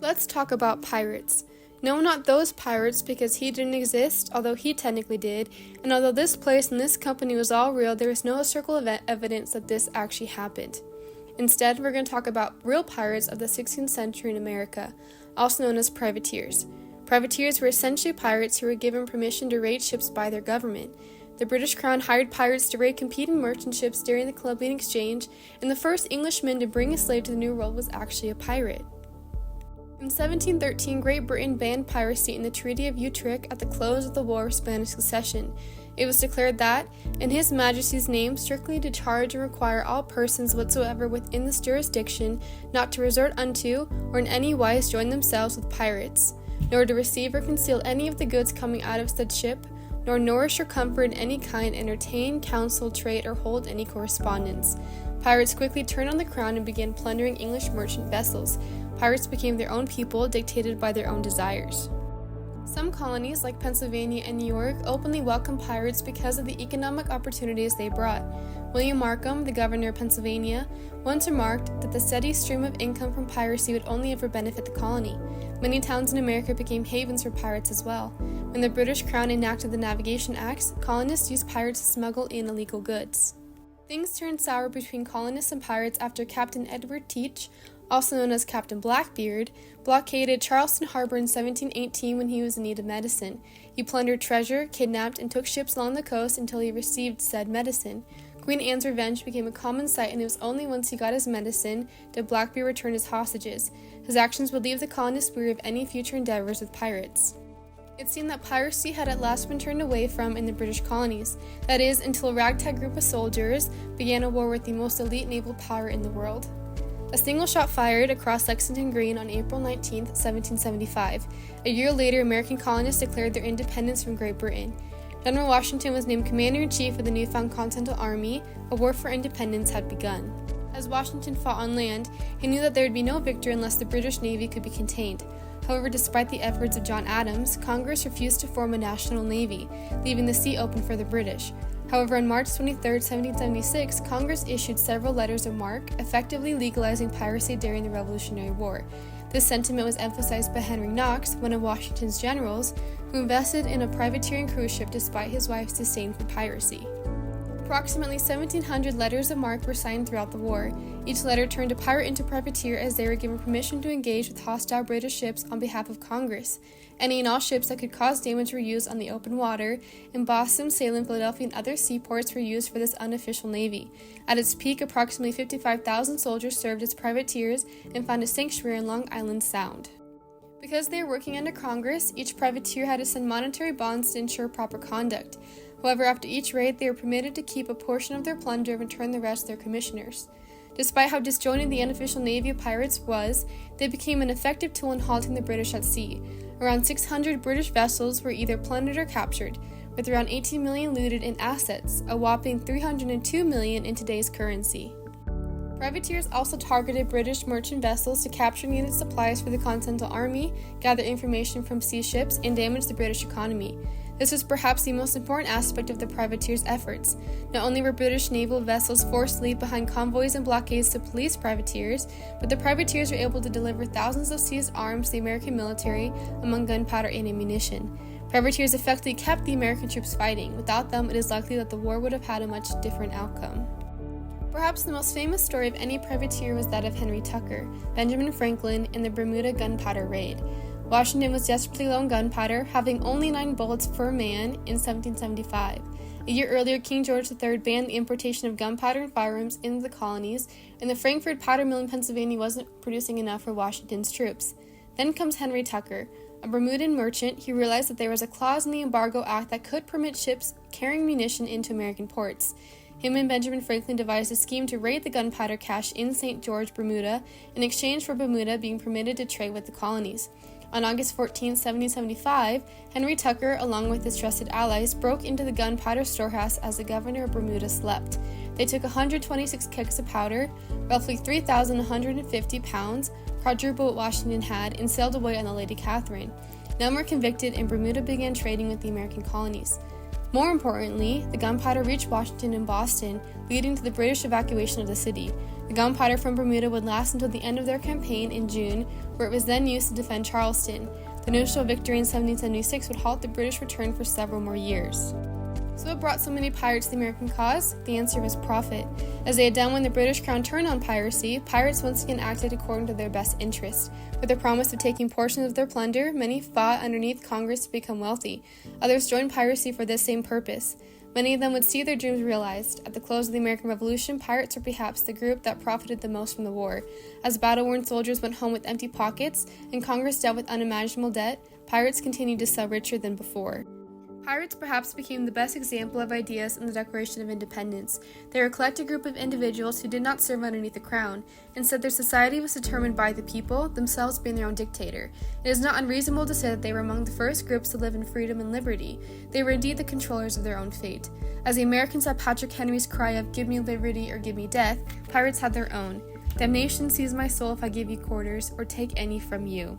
Let's talk about pirates. No, not those pirates, because he didn't exist, although he technically did, and although this place and this company was all real, there is no historical evidence that this actually happened. Instead, we're going to talk about real pirates of the 16th century in America, also known as privateers. Privateers were essentially pirates who were given permission to raid ships by their government. The British Crown hired pirates to raid competing merchant ships during the Columbian Exchange, and the first Englishman to bring a slave to the New World was actually a pirate. In 1713, Great Britain banned piracy in the Treaty of Utrecht at the close of the War of Spanish Succession. It was declared that, in His Majesty's name, strictly to charge and require all persons whatsoever within this jurisdiction not to resort unto, or in any wise join themselves with pirates, nor to receive or conceal any of the goods coming out of said ship, nor nourish or comfort in any kind, entertain, counsel, trade, or hold any correspondence. Pirates quickly turned on the crown and began plundering English merchant vessels. Pirates became their own people, dictated by their own desires. Some colonies, like Pennsylvania and New York, openly welcomed pirates because of the economic opportunities they brought. William Markham, the governor of Pennsylvania, once remarked that the steady stream of income from piracy would only ever benefit the colony. Many towns in America became havens for pirates as well. When the British Crown enacted the Navigation Acts, colonists used pirates to smuggle in illegal goods. Things turned sour between colonists and pirates after Captain Edward Teach, also known as Captain Blackbeard, blockaded Charleston Harbor in 1718 when he was in need of medicine. He plundered treasure, kidnapped, and took ships along the coast until he received said medicine. Queen Anne's revenge became a common sight, and it was only once he got his medicine did Blackbeard return his hostages. His actions would leave the colonists weary of any future endeavors with pirates. It seemed that piracy had at last been turned away from in the British colonies, that is, until a ragtag group of soldiers began a war with the most elite naval power in the world. A single shot fired across Lexington Green on April 19, 1775. A year later, American colonists declared their independence from Great Britain. General Washington was named Commander-in-Chief of the newfound Continental Army. A war for independence had begun. As Washington fought on land, he knew that there would be no victory unless the British Navy could be contained. However, despite the efforts of John Adams, Congress refused to form a national navy, leaving the sea open for the British. However, on March 23, 1776, Congress issued several letters of marque, effectively legalizing piracy during the Revolutionary War. This sentiment was emphasized by Henry Knox, one of Washington's generals, who invested in a privateering cruise ship despite his wife's disdain for piracy. Approximately 1,700 letters of marque were signed throughout the war. Each letter turned a pirate into privateer as they were given permission to engage with hostile British ships on behalf of Congress. Any and all ships that could cause damage were used on the open water. In Boston, Salem, Philadelphia, and other seaports were used for this unofficial navy. At its peak, approximately 55,000 soldiers served as privateers and found a sanctuary in Long Island Sound. Because they were working under Congress, each privateer had to send monetary bonds to ensure proper conduct. However, after each raid, they were permitted to keep a portion of their plunder and return the rest to their commissioners. Despite how disjointed the unofficial navy of pirates was, they became an effective tool in halting the British at sea. Around 600 British vessels were either plundered or captured, with around 18 million looted in assets, a whopping 302 million in today's currency. Privateers also targeted British merchant vessels to capture needed supplies for the Continental Army, gather information from sea ships, and damage the British economy. This was perhaps the most important aspect of the privateers' efforts. Not only were British naval vessels forced to leave behind convoys and blockades to police privateers, but the privateers were able to deliver thousands of seized arms to the American military, among gunpowder and ammunition. Privateers effectively kept the American troops fighting. Without them, it is likely that the war would have had a much different outcome. Perhaps the most famous story of any privateer was that of Henry Tucker, Benjamin Franklin, in the Bermuda gunpowder raid. Washington was desperately low on gunpowder, having only 9 bullets per man in 1775. A year earlier, King George III banned the importation of gunpowder and firearms into the colonies, and the Frankfort powder mill in Pennsylvania wasn't producing enough for Washington's troops. Then comes Henry Tucker. A Bermudan merchant, he realized that there was a clause in the Embargo Act that could permit ships carrying munition into American ports. Him and Benjamin Franklin devised a scheme to raid the gunpowder cache in St. George, Bermuda, in exchange for Bermuda being permitted to trade with the colonies. On August 14, 1775, Henry Tucker, along with his trusted allies, broke into the gunpowder storehouse as the governor of Bermuda slept. They took 126 kegs of powder, roughly 3,150 pounds, quadruple what Washington had, and sailed away on the Lady Catherine. None were convicted, and Bermuda began trading with the American colonies. More importantly, the gunpowder reached Washington and Boston, leading to the British evacuation of the city. The gunpowder from Bermuda would last until the end of their campaign in June, where it was then used to defend Charleston. The notional victory in 1776 would halt the British return for several more years. So what brought so many pirates to the American cause? The answer was profit. As they had done when the British crown turned on piracy, pirates once again acted according to their best interest. With the promise of taking portions of their plunder, many fought underneath Congress to become wealthy. Others joined piracy for this same purpose. Many of them would see their dreams realized. At the close of the American Revolution, pirates were perhaps the group that profited the most from the war. As battle-worn soldiers went home with empty pockets and Congress dealt with unimaginable debt, pirates continued to sell richer than before. Pirates perhaps became the best example of ideas in the Declaration of Independence. They were a collected group of individuals who did not serve underneath the crown. Instead, their society was determined by the people, themselves being their own dictator. It is not unreasonable to say that they were among the first groups to live in freedom and liberty. They were indeed the controllers of their own fate. As the Americans had Patrick Henry's cry of "Give me liberty or give me death," pirates had their own. "Damnation seize my soul if I give you quarters, or take any from you."